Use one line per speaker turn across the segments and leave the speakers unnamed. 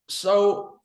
So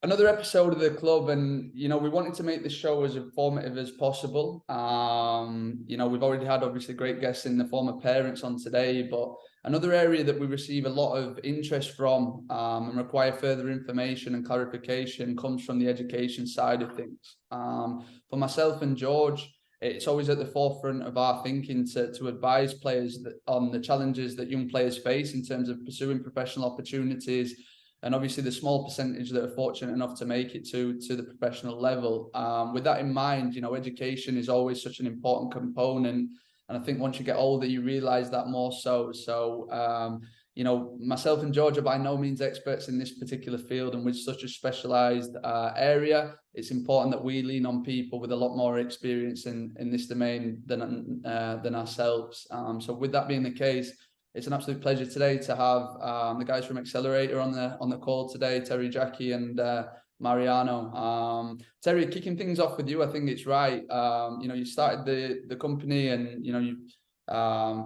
another episode of the club, and we wanted to make this show as informative as possible. We've already had obviously great guests in the form of parents on today, but another area that we receive a lot of interest from and require further information and clarification comes from the education side of things. For myself and George, it's always at the forefront of our thinking to advise players on the challenges that young players face in terms of pursuing professional opportunities, and obviously the small percentage that are fortunate enough to make it to the professional level. With that in mind, education is always such an important component. And I think once you get older, you realize that more so. So, myself and George are by no means experts in this particular field. And with such a specialized area, it's important that we lean on people with a lot more experience in this domain than ourselves. So with that being the case, it's an absolute pleasure today to have the guys from Accelerator on the call today, Terry, Jackie, and Mariano. Terry, kicking things off with you, I think it's right. You started the company, and you've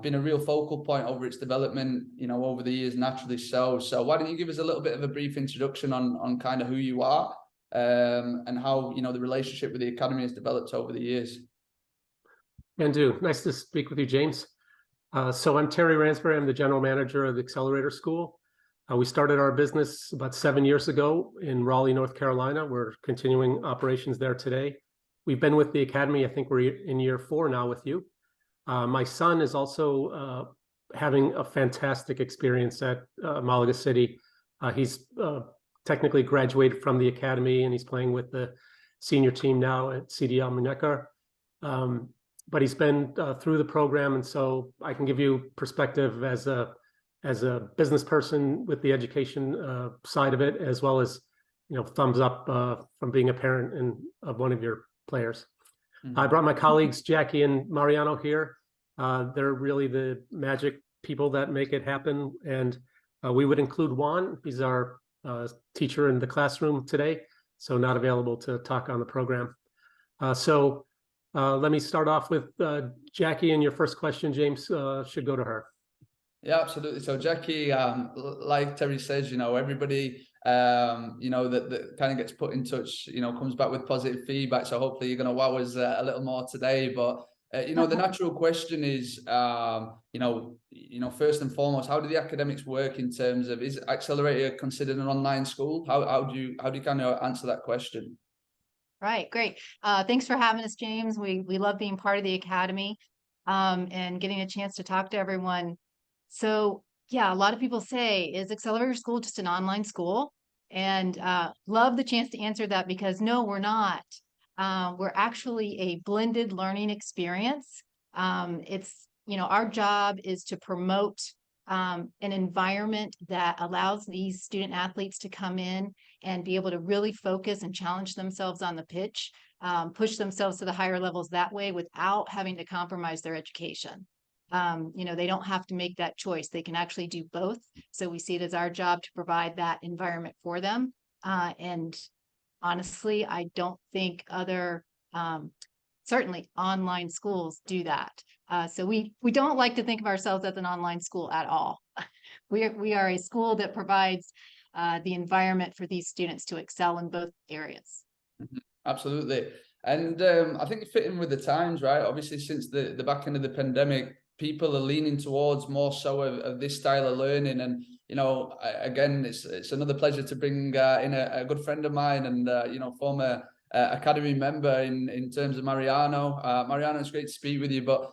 been a real focal point over its development, over the years, naturally so. So why don't you give us a little bit of a brief introduction on kind of who you are and how the relationship with the academy has developed over the years.
Can do. Nice to speak with you, James. So I'm Terry Ransbury. I'm the general manager of the Accelerator School. We started our business about 7 years ago in Raleigh, North Carolina. We're continuing operations there today. We've been with the academy. I think we're in year 4 now with you. My son is also having a fantastic experience at Malaga City. He's technically graduated from the academy, and he's playing with the senior team now at CDL Muneca. But he's been through the program, and so I can give you perspective as a business person with the education side of it, as well as thumbs up from being a parent of one of your players. I brought my colleagues Jackie and Mariano here. They're really the magic people that make it happen, and we would include Juan. He's our teacher in the classroom today, so not available to talk on the program. Let me start off with Jackie, and your first question, James, should go to her.
Yeah, absolutely. So Jackie, like Terry says, everybody, that kind of gets put in touch, comes back with positive feedback. So hopefully you're going to wow us a little more today. But, the natural question is, first and foremost, how do the academics work in terms of, is Accelerator considered an online school? How do you kind of answer that question?
Right, great. Thanks for having us, James. We love being part of the academy and getting a chance to talk to everyone. So yeah, a lot of people say, is Accelerator School just an online school? And love the chance to answer that, because no, we're not. We're actually a blended learning experience. Our job is to promote an environment that allows these student athletes to come in and be able to really focus and challenge themselves on the pitch, push themselves to the higher levels that way without having to compromise their education. They don't have to make that choice. They can actually do both. So we see it as our job to provide that environment for them. And honestly, I don't think other certainly online schools do that. So we don't like to think of ourselves as an online school at all. We are a school that provides the environment for these students to excel in both areas.
Absolutely. And I think fitting with the times, right? Obviously, since the back end of the pandemic, people are leaning towards more so of this style of learning. And, again, it's another pleasure to bring in a good friend of mine and, former academy member in terms of Mariano. Mariano, it's great to speak with you, but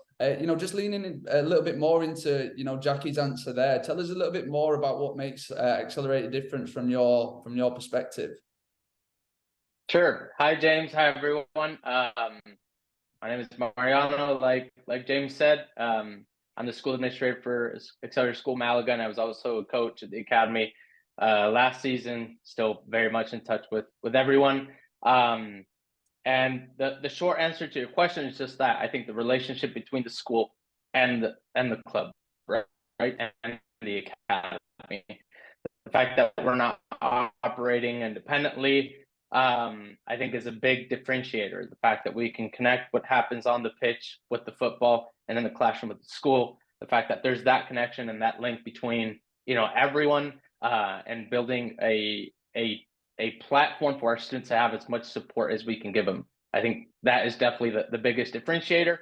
just leaning a little bit more into Jackie's answer there. Tell us a little bit more about what makes Accelerator different from your perspective.
Sure. Hi, James. Hi, everyone. My name is Mariano. Like James said, I'm the school administrator for Accelerator School Malaga, and I was also a coach at the academy last season. Still very much in touch with everyone. And the short answer to your question is just that I think the relationship between the school and the club, right, and the academy, the fact that we're not operating independently, I think is a big differentiator. The fact that we can connect what happens on the pitch with the football and in the classroom with the school, the fact that there's that connection and that link between everyone and building a a platform for our students to have as much support as we can give them. I think that is definitely the biggest differentiator.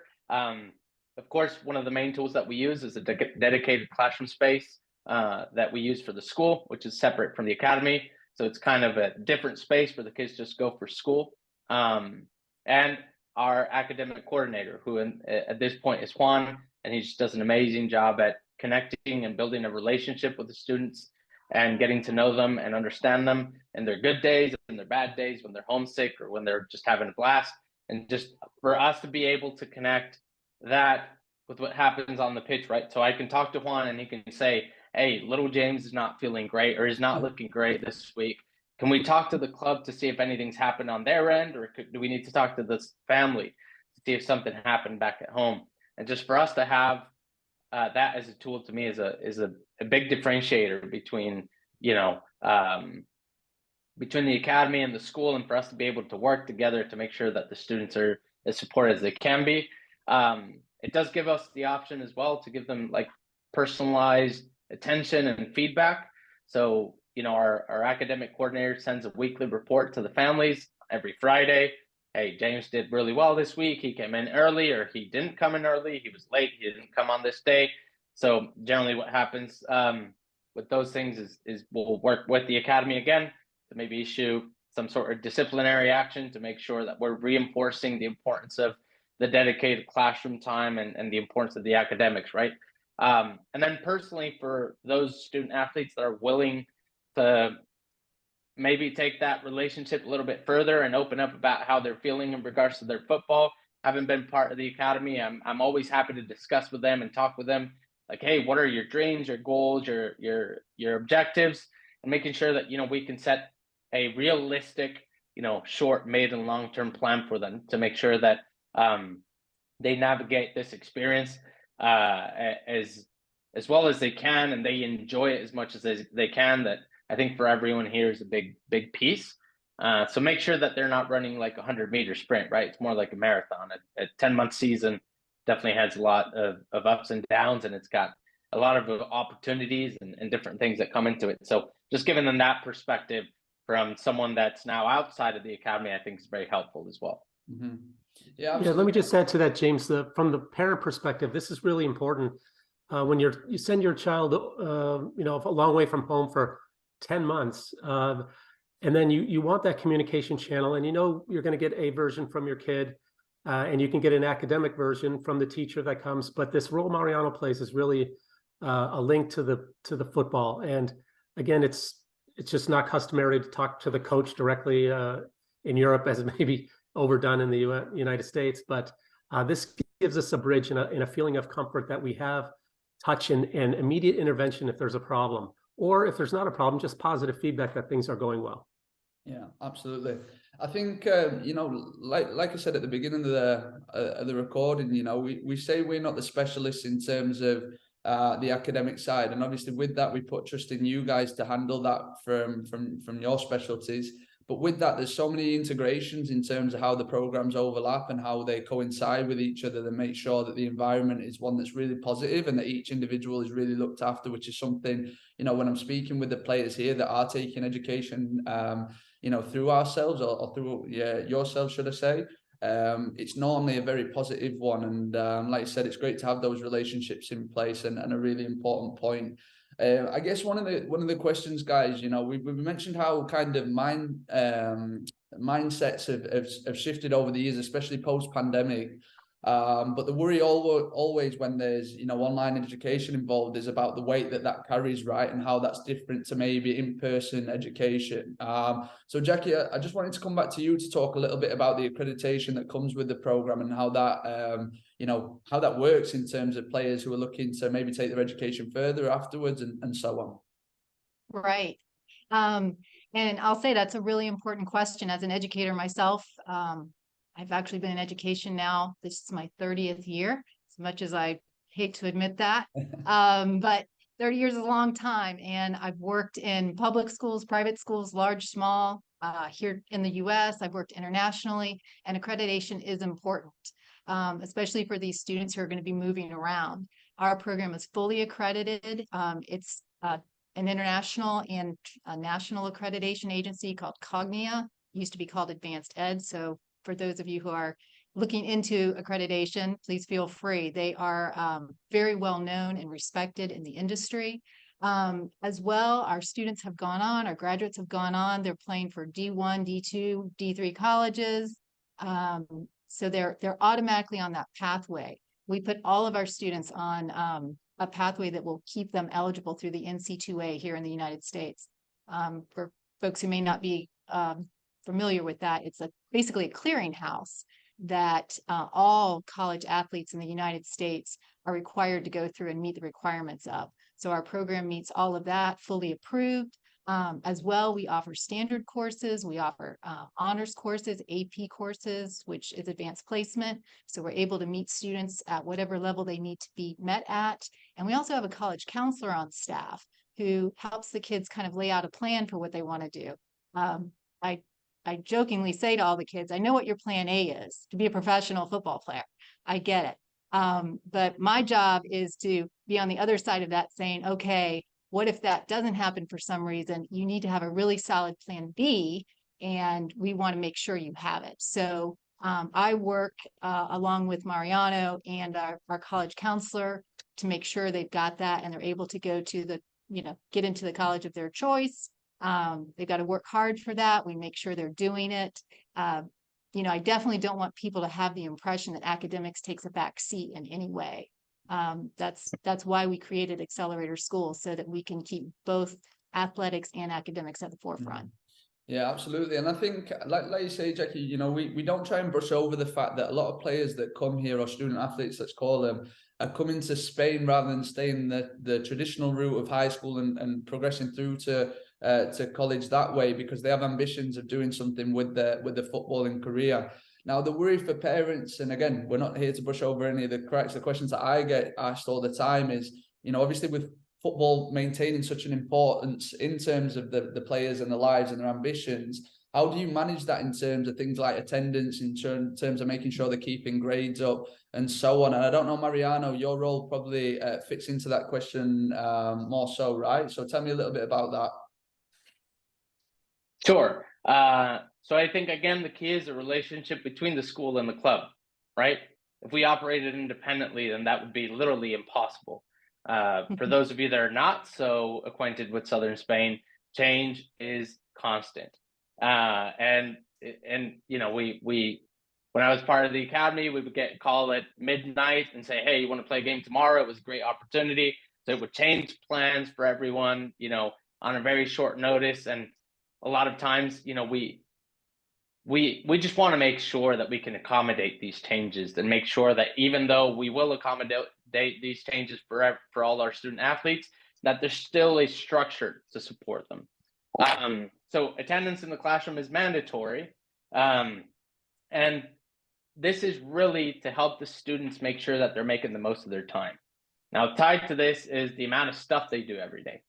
Of course, one of the main tools that we use is a dedicated classroom space that we use for the school, which is separate from the academy. So it's kind of a different space where the kids just go for school. And our academic coordinator, who at this point is Juan, and he just does an amazing job at connecting and building a relationship with the students and getting to know them and understand them in their good days and their bad days, when they're homesick or when they're just having a blast. And just for us to be able to connect that with what happens on the pitch, right? So I can talk to Juan and he can say, hey, little James is not feeling great or is not looking great this week. Can we talk to the club to see if anything's happened on their end, or do we need to talk to this family to see if something happened back at home? And just for us to have that as a tool, to me is a big differentiator between between the academy and the school, and for us to be able to work together to make sure that the students are as supported as they can be. It does give us the option as well to give them like personalized attention and feedback. So, our academic coordinator sends a weekly report to the families every Friday. Hey, James did really well this week. He came in early, or he didn't come in early. He was late. He didn't come on this day. So generally what happens with those things is we'll work with the academy again to maybe issue some sort of disciplinary action to make sure that we're reinforcing the importance of the dedicated classroom time and the importance of the academics, right? And then personally, for those student athletes that are willing to maybe take that relationship a little bit further and open up about how they're feeling in regards to their football, having been part of the academy, I'm always happy to discuss with them and talk with them. Like, hey, what are your dreams, your goals, your objectives, and making sure that we can set a realistic, short, mid, and long-term plan for them to make sure that they navigate this experience as well as they can, and they enjoy it as much as they can. That I think for everyone here is a big piece. So make sure that they're not running like a 100-meter sprint, right? It's more like a marathon. A 10-month season definitely has a lot of ups and downs, and it's got a lot of opportunities and different things that come into it. So just giving them that perspective from someone that's now outside of the academy, I think is very helpful as well.
Mm-hmm.
Yeah, let me just add to that, James. From the parent perspective, this is really important. When you send your child, a long way from home for 10 months, and then you want that communication channel, and you're going to get a version from your kid, and you can get an academic version from the teacher that comes. But this role Mariano plays is really a link to the football. And again, it's just not customary to talk to the coach directly in Europe, as it may be overdone in the United States. But this gives us a bridge and a feeling of comfort that we have touch and immediate intervention if there's a problem, or if there's not a problem, just positive feedback that things are going well.
Yeah, absolutely. I think like I said at the beginning of the recording, we say we're not the specialists in terms of the academic side, and obviously with that we put trust in you guys to handle that from your specialties. But with that, there's so many integrations in terms of how the programs overlap and how they coincide with each other to make sure that the environment is one that's really positive and that each individual is really looked after, which is something, when I'm speaking with the players here that are taking education, through ourselves or through yourselves, should I say, it's normally a very positive one. And like I said, it's great to have those relationships in place, and a really important point. I guess one of the questions, guys, we've mentioned how kind of mindsets have shifted over the years, especially post-pandemic. But the worry always when there's online education involved is about the weight that carries, right, and how that's different to maybe in-person education. So Jackie, I just wanted to come back to you to talk a little bit about the accreditation that comes with the program and how that how that works in terms of players who are looking to maybe take their education further afterwards and so on.
Right. And I'll say that's a really important question. As an educator myself, I've actually been in education now. This is my 30th year, as much as I hate to admit that. But 30 years is a long time. And I've worked in public schools, private schools, large, small, here in the US. I've worked internationally, and accreditation is important, especially for these students who are going to be moving around. Our program is fully accredited. It's an international and a national accreditation agency called Cognia, used to be called Advanced Ed. So for those of you who are looking into accreditation, please feel free. They are very well known and respected in the industry. As well, our students have gone on, our graduates have gone on, they're playing for D1, D2, D3 colleges. So they're automatically on that pathway. We put all of our students on a pathway that will keep them eligible through the NC2A here in the United States. For folks who may not be familiar with that, it's basically a clearinghouse that all college athletes in the United States are required to go through and meet the requirements of. So our program meets all of that, fully approved. As well, we offer standard courses, we offer honors courses, AP courses, which is advanced placement. So we're able to meet students at whatever level they need to be met at. And we also have a college counselor on staff who helps the kids kind of lay out a plan for what they want to do. I jokingly say to all the kids, I know what your plan A is, to be a professional football player. I get it. But my job is to be on the other side of that saying, okay, what if that doesn't happen for some reason? You need to have a really solid plan B, and we want to make sure you have it. So I work along with Mariano and our college counselor to make sure they've got that and they're able to go to the, get into the college of their choice. They've got to work hard for that. We make sure they're doing it. I definitely don't want people to have the impression that academics takes a back seat in any way. That's why we created Accelerator School, so that we can keep both athletics and academics at the forefront.
Yeah, absolutely. And I think, like you say, Jackie, we don't try and brush over the fact that a lot of players that come here, or student athletes, let's call them, are coming to Spain rather than staying the traditional route of high school and progressing through to college that way, because they have ambitions of doing something with the footballing career. Now, the worry for parents, and again, we're not here to brush over any of the cracks, the questions that I get asked all the time is, obviously with football maintaining such an importance in terms of the players and their lives and their ambitions, how do you manage that in terms of things like attendance, in terms of making sure they're keeping grades up and so on? And I don't know, Mariano, your role probably fits into that question more so, right? So tell me a little bit about that.
Sure. So I think, again, the key is the relationship between the school and the club, right? If we operated independently, then that would be literally impossible. For those of you that are not so acquainted with Southern Spain, change is constant. And we when I was part of the academy, we would get a call at midnight and say, hey, you want to play a game tomorrow? It was a great opportunity. So it would change plans for everyone, on a very short notice. And a lot of times, we just want to make sure that we can accommodate these changes, and make sure that even though we will accommodate these changes for all our student athletes, that there's still a structure to support them. So attendance in the classroom is mandatory. And this is really to help the students make sure that they're making the most of their time. Now, tied to this is the amount of stuff they do every day.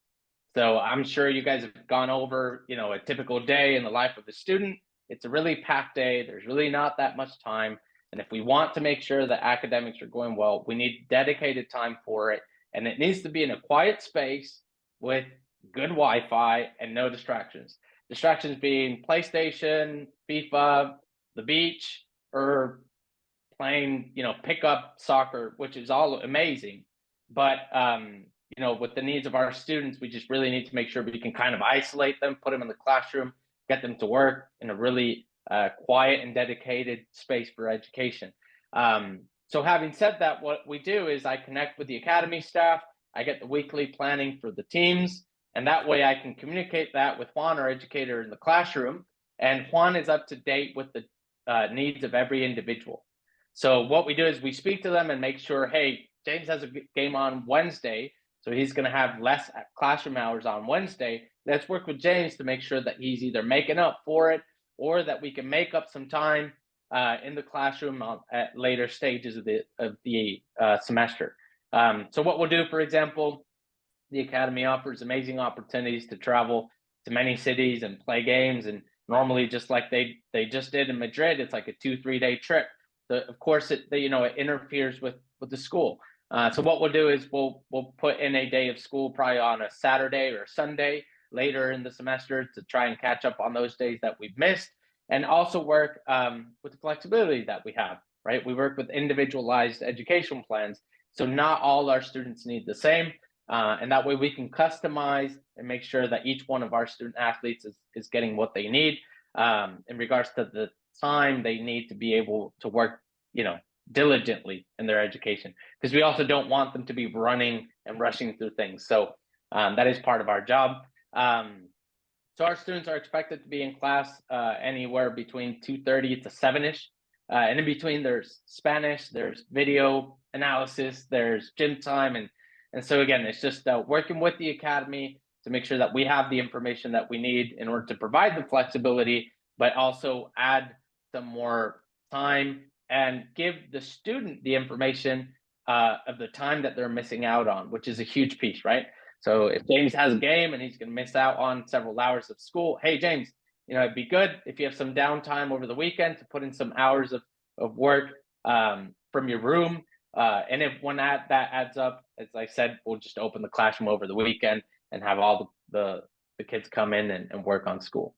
So I'm sure you guys have gone over, a typical day in the life of a student. It's a really packed day. There's really not that much time. And if we want to make sure that academics are going well, we need dedicated time for it. And it needs to be in a quiet space with good Wi-Fi and no distractions. Distractions being PlayStation, FIFA, the beach, or playing, pickup soccer, which is all amazing. But, with the needs of our students, we just really need to make sure we can kind of isolate them, put them in the classroom, get them to work in a really quiet and dedicated space for education. So having said that, what we do is I connect with the academy staff. I get the weekly planning for the teams, and that way I can communicate that with Juan, our educator in the classroom, and Juan is up to date with the needs of every individual. So what we do is we speak to them and make sure, hey, James has a game on Wednesday, so he's going to have less classroom hours on Wednesday. Let's work with James to make sure that he's either making up for it, or that we can make up some time in the classroom at later stages of the semester. So what we'll do, for example, the academy offers amazing opportunities to travel to many cities and play games. And normally, just like they just did in Madrid, it's like a 2-3 day trip. So of course, it interferes with the school. So what we'll do is we'll put in a day of school probably on a Saturday or Sunday later in the semester to try and catch up on those days that we've missed, and also work with the flexibility that we have, right? We work with individualized education plans, so not all our students need the same, and that way we can customize and make sure that each one of our student athletes is getting what they need in regards to the time they need to be able to work, diligently in their education, because we also don't want them to be running and rushing through things. So that is part of our job. So our students are expected to be in class anywhere between 2:30 to 7-ish. And in between, there's Spanish, there's video analysis, there's gym time. And so again, it's just working with the academy to make sure that we have the information that we need in order to provide the flexibility, but also add some more time and give the student the information of the time that they're missing out on, which is a huge piece, right? So if James has a game and he's going to miss out on several hours of school, hey, James, it'd be good if you have some downtime over the weekend to put in some hours of work from your room. And if when that adds up, as I said, we'll just open the classroom over the weekend and have all the kids come in and work on school.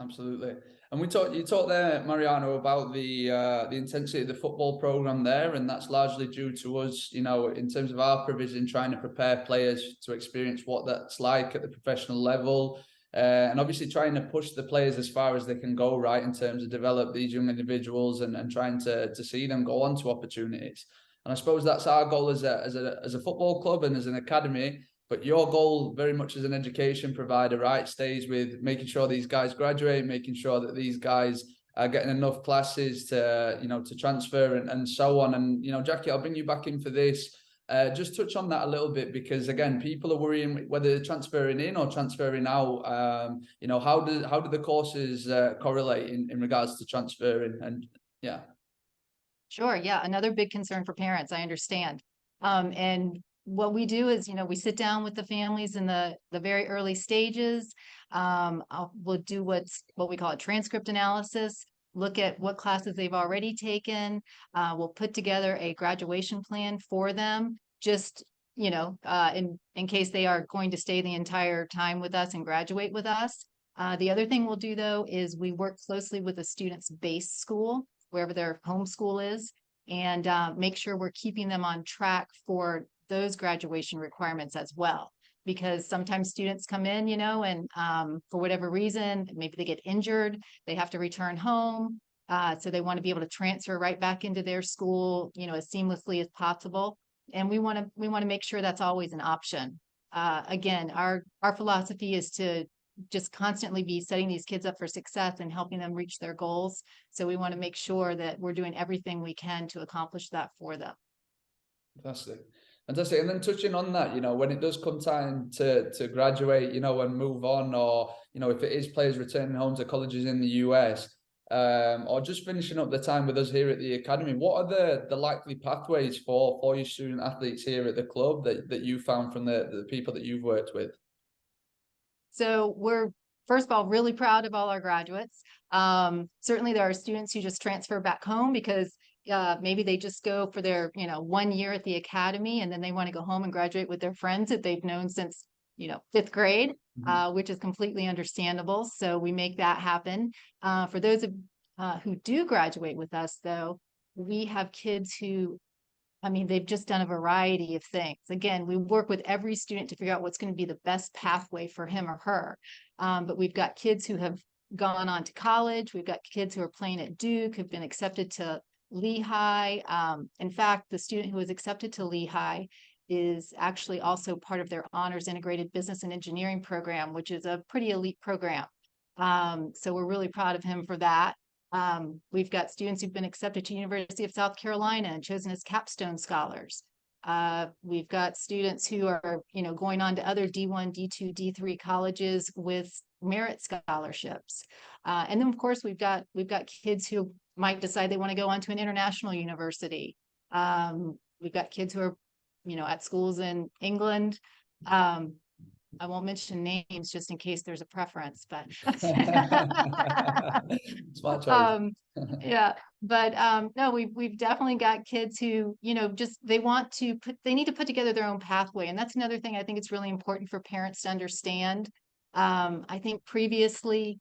Absolutely. And you talked there, Mariano, about the intensity of the football program there, and that's largely due to us, in terms of our provision, trying to prepare players to experience what that's like at the professional level, and obviously trying to push the players as far as they can go, right, in terms of develop these young individuals and trying to see them go on to opportunities. And I suppose that's our goal as a football club and as an academy. But your goal very much as an education provider, right, stays with making sure these guys graduate, making sure that these guys are getting enough classes to transfer and so on. And, Jackie, I'll bring you back in for this. Just touch on that a little bit, because again, people are worrying whether they're transferring in or transferring out. How do the courses correlate in regards to transferring? And yeah.
Sure. Yeah. Another big concern for parents, I understand. And what we do is, we sit down with the families in the very early stages. We'll do what we call a transcript analysis, look at what classes they've already taken. We'll put together a graduation plan for them, just, in case they are going to stay the entire time with us and graduate with us. The other thing we'll do, though, is we work closely with the student's base school, wherever their home school is, and make sure we're keeping them on track for those graduation requirements as well, because sometimes students come in, and for whatever reason, maybe they get injured, they have to return home. So they want to be able to transfer right back into their school, as seamlessly as possible. And we want to make sure that's always an option. Again, our philosophy is to just constantly be setting these kids up for success and helping them reach their goals. So we want to make sure that we're doing everything we can to accomplish that for them.
Fantastic. And then touching on that, when it does come time to graduate, and move on, or, if it is players returning home to colleges in the US, or just finishing up the time with us here at the academy, what are the likely pathways for your student athletes here at the club that you found from the people that you've worked with?
So we're, first of all, really proud of all our graduates. Certainly there are students who just transfer back home because maybe they just go for their 1 year at the academy, and then they want to go home and graduate with their friends that they've known since 5th grade, which is completely understandable. So we make that happen. For those who do graduate with us, though, we have kids who, they've just done a variety of things. Again, we work with every student to figure out what's going to be the best pathway for him or her. But we've got kids who have gone on to college. We've got kids who are playing at Duke, who've been accepted to Lehigh. In fact, the student who was accepted to Lehigh is actually also part of their honors integrated business and engineering program, which is a pretty elite program. So we're really proud of him for that. We've got students who've been accepted to University of South Carolina and chosen as capstone scholars. We've got students who are, going on to other D1, D2, D3 colleges with merit scholarships. And then of course we've got kids who might decide they want to go on to an international university. We've got kids who are, at schools in England. I won't mention names just in case there's a preference, but
Smart choice.
yeah, but no, we've definitely got kids who, just they need to put together their own pathway. And that's another thing I think it's really important for parents to understand. I think previously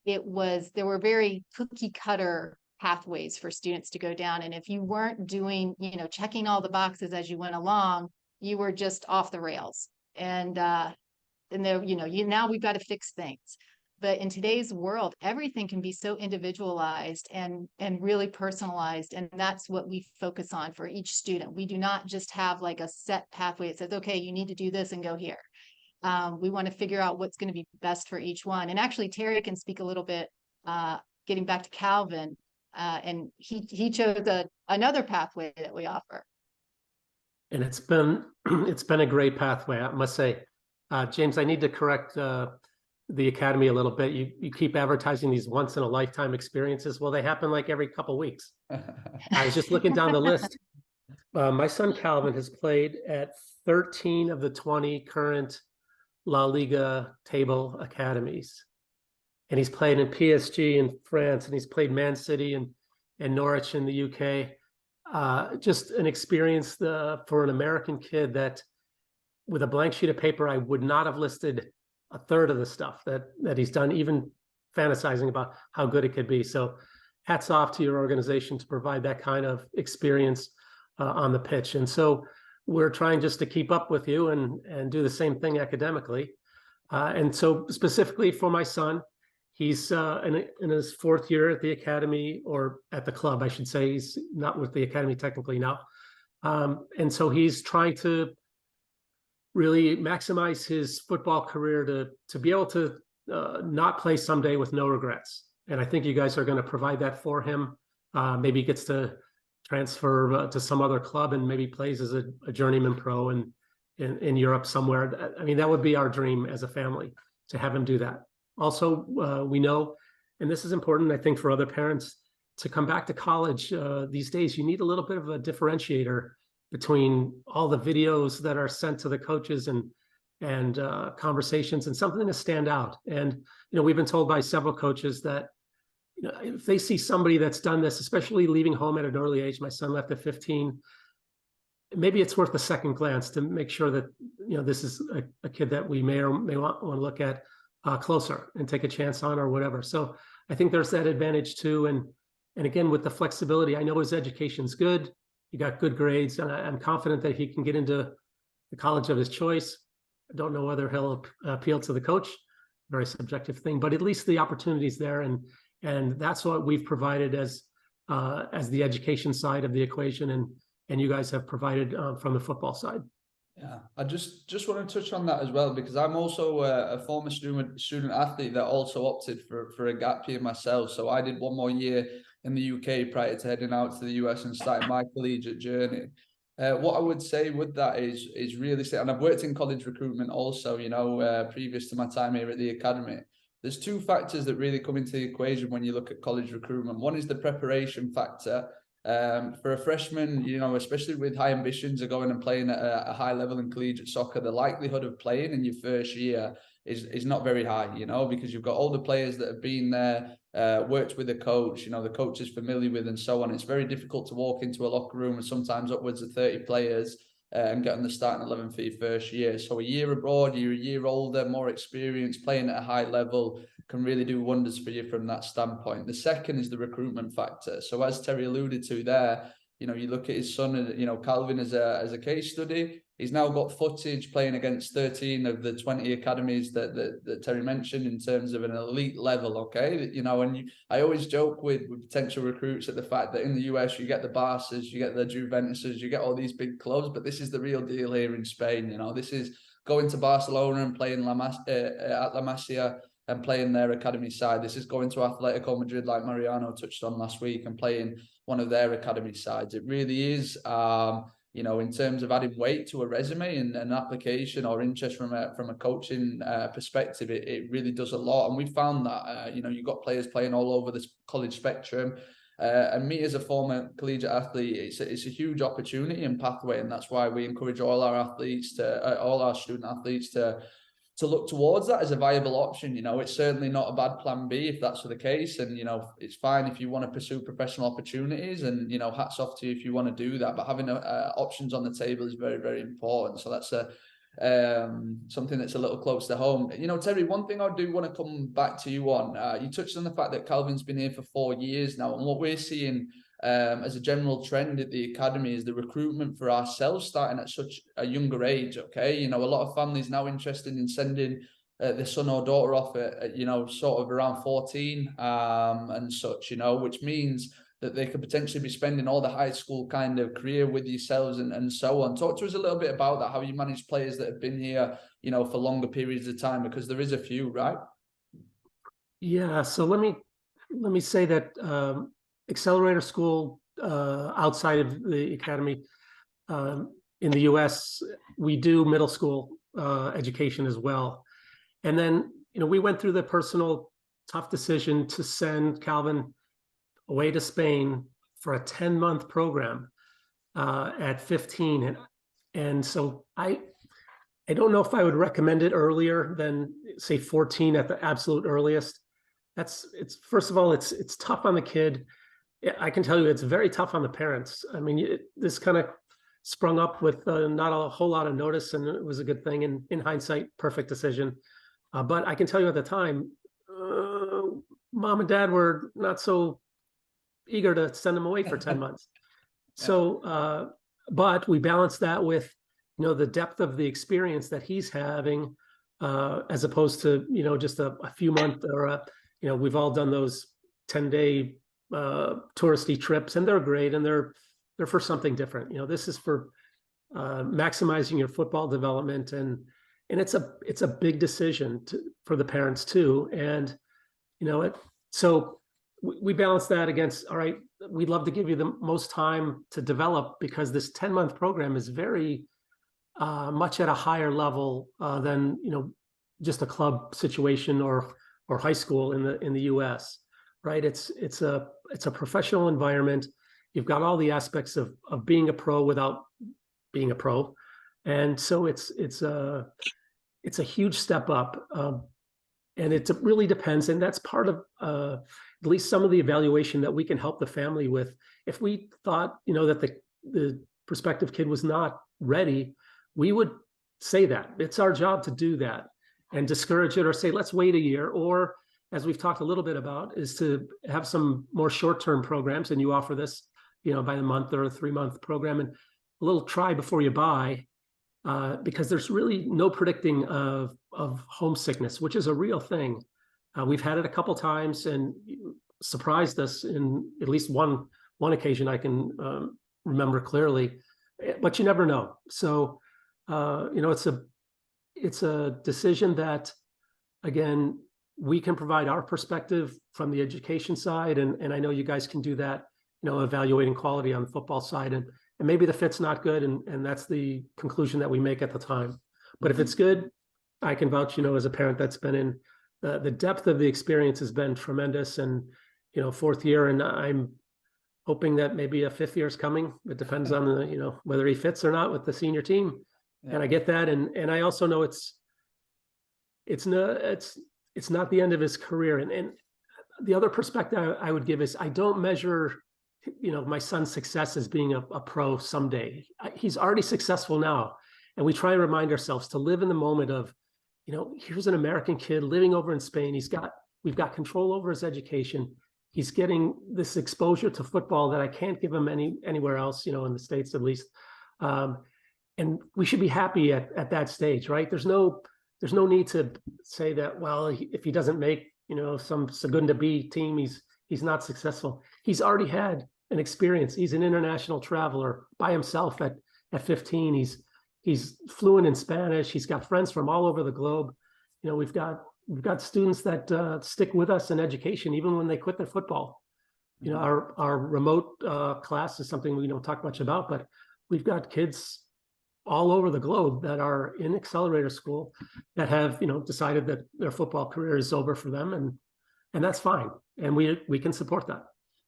there were very cookie cutter pathways for students to go down. And if you weren't doing, checking all the boxes as you went along, you were just off the rails. And there, now we've got to fix things. But in today's world, everything can be so individualized and really personalized. And that's what we focus on for each student. We do not just have like a set pathway that says, okay, you need to do this and go here. We want to figure out what's going to be best for each one. And actually, Terry can speak a little bit, getting back to Calvin, and he chose another pathway that we offer.
And it's been a great pathway, I must say. James, I need to correct the Academy a little bit. You keep advertising these once in a lifetime experiences. Well, they happen like every couple of weeks. I was just looking down the list. My son Calvin has played at 13 of the 20 current La Liga table academies. And he's played in PSG in France, and he's played Man City and Norwich in the UK. Just an experience for an American kid that, with a blank sheet of paper, I would not have listed a third of the stuff that he's done, even fantasizing about how good it could be. So hats off to your organization to provide that kind of experience on the pitch. And so we're trying just to keep up with you and do the same thing academically. And so specifically for my son, he's in his 4th year at the academy, or at the club, I should say. He's not with the academy technically now. And so he's trying to really maximize his football career to be able to not play someday with no regrets. And I think you guys are going to provide that for him. Maybe he gets to transfer to some other club and maybe plays as a journeyman pro in Europe somewhere. I mean, that would be our dream as a family, to have him do that. Also, we know, and this is important, I think, for other parents, to come back to college these days, you need a little bit of a differentiator between all the videos that are sent to the coaches and conversations, and something to stand out. And, we've been told by several coaches that, if they see somebody that's done this, especially leaving home at an early age, my son left at 15, maybe it's worth a second glance to make sure that, this is a kid that we may or may want to look at closer and take a chance on, or whatever. So I think there's that advantage too. And again, with the flexibility, I know his education's good. He got good grades, and I'm confident that he can get into the college of his choice. I don't know whether he'll appeal to the coach, very subjective thing, but at least the opportunity's there. And that's what we've provided as the education side of the equation. And you guys have provided from the football side.
Yeah, I just want to touch on that as well, because I'm also a former student athlete that also opted for a gap year myself. So I did one more year in the UK prior to heading out to the US and starting my collegiate journey. What I would say with that is really, and I've worked in college recruitment also, previous to my time here at the academy. There's 2 factors that really come into the equation when you look at college recruitment. One is the preparation factor. For a freshman, especially with high ambitions of going and playing at a high level in collegiate soccer, the likelihood of playing in your first year is not very high, because you've got older players that have been there, worked with a coach, the coach is familiar with, and so on. It's very difficult to walk into a locker room with sometimes upwards of 30 players and get on the starting 11 for your first year. So a year abroad, you're a year older, more experienced, playing at a high level can really do wonders for you from that standpoint. The second is the recruitment factor. So as Terry alluded to there, you look at his son, Calvin as a case study. He's now got footage playing against 13 of the 20 academies that Terry mentioned in terms of an elite level, okay? I always joke with potential recruits at the fact that in the US, you get the Barças, you get the Juventuses, you get all these big clubs, but this is the real deal here in Spain. This is going to Barcelona and playing at La Masia and playing their academy side. This is going to Atletico Madrid, like Mariano touched on last week, and playing one of their academy sides. It really is, in terms of adding weight to a resume and an application or interest from a coaching perspective, it really does a lot. And we found that, you've got players playing all over the college spectrum. And me as a former collegiate athlete, it's a huge opportunity and pathway. And that's why we encourage all our student athletes to to look towards that as a viable option. You know, it's certainly not a bad plan B if that's the case. And, you know, it's fine if you want to pursue professional opportunities, and, you know, hats off to you if you want to do that. But having options on the table is very, very important. So that's something that's a little close to home. You know, Terry, one thing I do want to come back to you on, you touched on the fact that Calvin's been here for 4 years now, and what we're seeing as a general trend at the academy is the recruitment for ourselves starting at such a younger age. Okay, you know, a lot of families now interested in sending their son or daughter off at you know, sort of around 14 and such, you know, which means that they could potentially be spending all the high school kind of career with yourselves and so on. Talk to us a little bit about that, how you manage players that have been here, you know, for longer periods of time, because there is a few, right?
Yeah, so let me say that Accelerator School, outside of the academy, in the US, we do middle school education as well. And then, you know, we went through the personal tough decision to send Calvin away to Spain for a 10-month program at 15. And so I don't know if I would recommend it earlier than, say, 14 at the absolute earliest. It's first of all, it's tough on the kid. I can tell you it's very tough on the parents. I mean, this kind of sprung up with not a whole lot of notice, and it was a good thing. And in hindsight, perfect decision. But I can tell you at the time, mom and dad were not so eager to send him away for 10 months. So, but we balanced that with, you know, the depth of the experience that he's having, as opposed to, you know, just a few months or you know, we've all done those 10-day touristy trips, and they're great, and they're for something different. You know, this is for maximizing your football development, and it's a big decision for the parents too. And, you know, so we balance that against, all right, we'd love to give you the most time to develop, because this 10-month program is very much at a higher level than, you know, just a club situation or high school in the US, right? It's a professional environment. You've got all the aspects of being a pro without being a pro, and so it's a huge step up, and it really depends. And that's part of at least some of the evaluation that we can help the family with. If we thought, you know, that the prospective kid was not ready, we would say that. It's our job to do that and discourage it, or say, let's wait a year. Or, as we've talked a little bit about, is to have some more short-term programs, and you offer this, you know, by the month or a 3-month program, and a little try before you buy, because there's really no predicting of homesickness, which is a real thing. We've had it a couple times, and surprised us in at least one occasion I can remember clearly, but you never know. So, you know, it's a decision that, again, we can provide our perspective from the education side, and I know you guys can do that, you know, evaluating quality on the football side, and maybe the fit's not good, and that's the conclusion that we make at the time. But if it's good, I can vouch, you know, as a parent that's been in, the depth of the experience has been tremendous. And, you know, 4th year, and I'm hoping that maybe a 5th year is coming. It depends on the, you know, whether he fits or not with the senior team. Yeah. And I get that, and I also know it's not the end of his career. And the other perspective I would give is, I don't measure, you know, my son's success as being a pro someday. He's already successful now, and we try and remind ourselves to live in the moment of, you know, here's an American kid living over in Spain. We've got control over his education. He's getting this exposure to football that I can't give him anywhere else, you know, in the States at least. And we should be happy at that stage, right? There's no need to say that, well, if he doesn't make, you know, some Segunda B team, he's not successful. He's already had an experience. He's an international traveler by himself at 15. He's fluent in Spanish. He's got friends from all over the globe. You know, we've got students that stick with us in education even when they quit their football. You know, our remote class is something we don't talk much about, but we've got kids all over the globe that are in Accelerator School that have, you know, decided that their football career is over for them, and that's fine, and we can support that.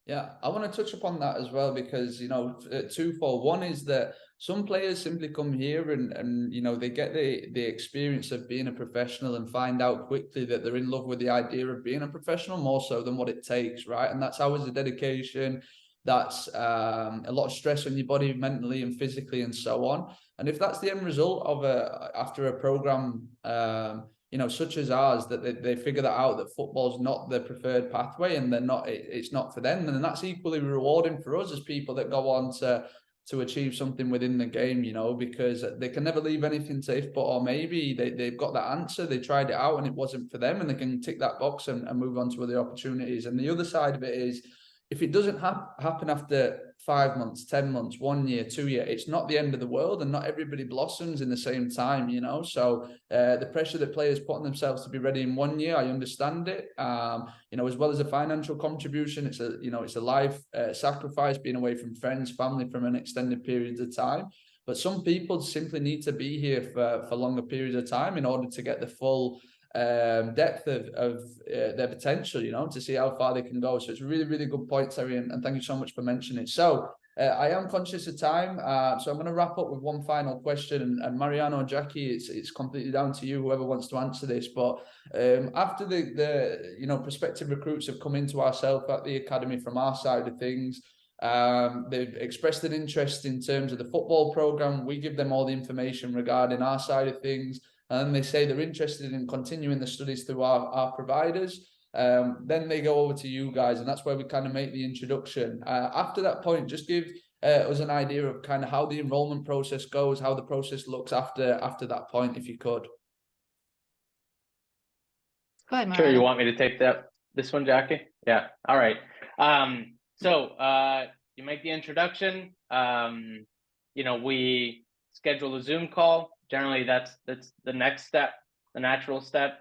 Yeah, I want to touch upon that as well, because, you know, twofold. One is that some players simply come here and you know, they get the experience of being a professional and find out quickly that they're in love with the idea of being a professional more so than what it takes, right? And that's always a dedication. That's a lot of stress on your body mentally and physically and so on. And if that's the end result of after a program, you know, such as ours, that they figure that out, that football's not the preferred pathway and they're not, it's not for them, and that's equally rewarding for us as people that go on to achieve something within the game, you know, because they can never leave anything to if but or maybe. They've got that answer, they tried it out and it wasn't for them, and they can tick that box and move on to other opportunities. And the other side of it is, if it doesn't happen after 5 months, 10 months, 1 year, 2 years, it's not the end of the world, and not everybody blossoms in the same time, you know. So the pressure that players put on themselves to be ready in 1 year, I understand it. You know, as well as a financial contribution, it's a life sacrifice, being away from friends, family from an extended period of time. But some people simply need to be here for longer periods of time in order to get the full depth of their potential, you know, to see how far they can go. So it's a really, really good point, Terry, and thank you so much for mentioning it. So I am conscious of time, so I'm going to wrap up with one final question, and Mariano and Jackie, it's completely down to you, whoever wants to answer this. But after the you know, prospective recruits have come into ourselves at the academy from our side of things, they've expressed an interest in terms of the football program. We give them all the information regarding our side of things, and they say they're interested in continuing the studies through our providers. Then they go over to you guys, and that's where we kind of make the introduction. After that point, just give us an idea of kind of how the enrollment process goes, how the process looks after that point, if you could.
Go ahead,
Sure,
Mariano.
you want me to take this one, Jackie? Yeah, all right. So you make the introduction. You know, we schedule a Zoom call. Generally, that's the next step, the natural step.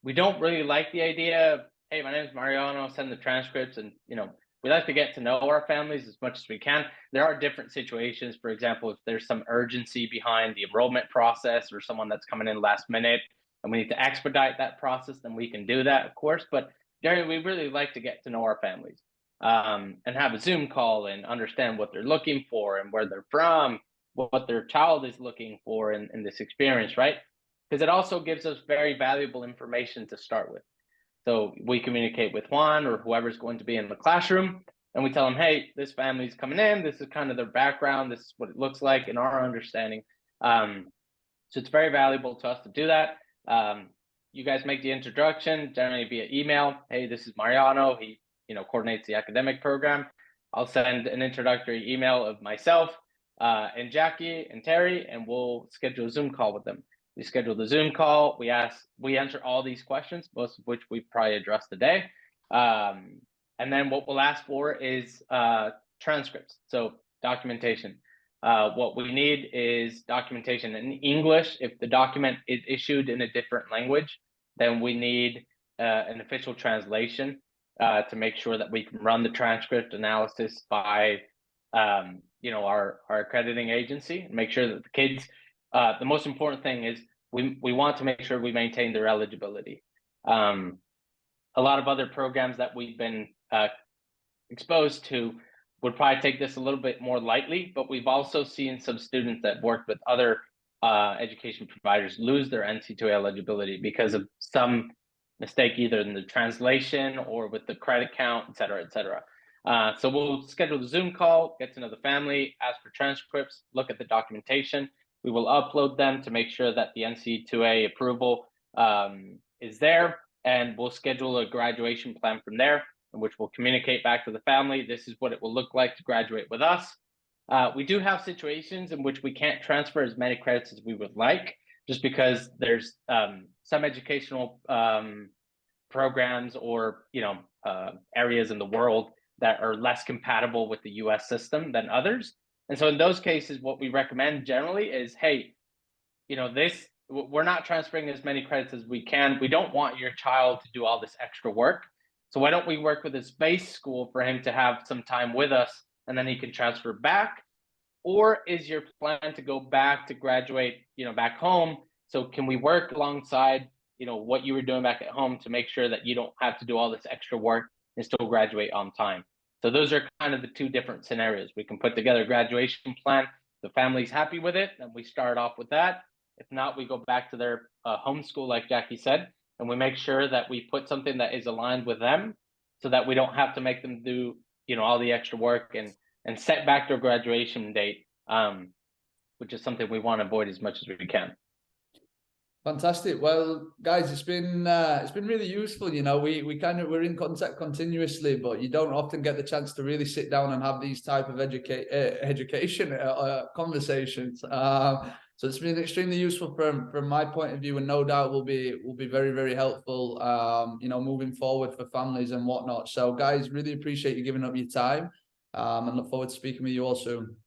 We don't really like the idea of, hey, my name is Mariano, send the transcripts, and, you know, we like to get to know our families as much as we can. There are different situations. For example, if there's some urgency behind the enrollment process, or someone that's coming in last minute and we need to expedite that process, then we can do that, of course. But generally, we really like to get to know our families and have a Zoom call and understand what they're looking for and where they're from, what their child is looking for in this experience, right? Because it also gives us very valuable information to start with. So we communicate with Juan or whoever's going to be in the classroom, and we tell them, hey, this family's coming in, this is kind of their background, this is what it looks like in our understanding. So it's very valuable to us to do that. You guys make the introduction, generally via email. Hey, this is Mariano. He, you know, coordinates the academic program. I'll send an introductory email of myself and Jackie and Terry, and we'll schedule a Zoom call with them. We schedule the Zoom call. We answer all these questions, most of which we probably addressed today. And then what we'll ask for is transcripts, so documentation. What we need is documentation in English. If the document is issued in a different language, then we need an official translation to make sure that we can run the transcript analysis by you know, our accrediting agency, and make sure that the kids, the most important thing is we want to make sure we maintain their eligibility. A lot of other programs that we've been exposed to would probably take this a little bit more lightly, but we've also seen some students that worked with other education providers lose their NCAA eligibility because of some mistake, either in the translation or with the credit count, et cetera, et cetera. So we'll schedule the Zoom call, get to know the family, ask for transcripts, look at the documentation. We will upload them to make sure that the NCAA approval is there, and we'll schedule a graduation plan from there, in which we'll communicate back to the family. This is what it will look like to graduate with us. We do have situations in which we can't transfer as many credits as we would like, just because there's some educational programs or, you know, areas in the world that are less compatible with the US system than others. And so in those cases, what we recommend generally is, hey, you know, we're not transferring as many credits as we can. We don't want your child to do all this extra work. So why don't we work with his base school for him to have some time with us, and then he can transfer back? Or is your plan to go back to graduate, you know, back home? So can we work alongside, you know, what you were doing back at home to make sure that you don't have to do all this extra work and still graduate on time. So those are kind of the two different scenarios. We can put together a graduation plan. The family's happy with it, and we start off with that. If not, we go back to their home school, like Jackie said, and we make sure that we put something that is aligned with them, so that we don't have to make them do, you know, all the extra work and set back their graduation date, which is something we want to avoid as much as we can.
Fantastic. Well, guys, it's been really useful. You know, we're in contact continuously, but you don't often get the chance to really sit down and have these type of education conversations. So it's been extremely useful from my point of view, and no doubt will be very, very helpful. You know, moving forward for families and whatnot. So, guys, really appreciate you giving up your time, and look forward to speaking with you all soon.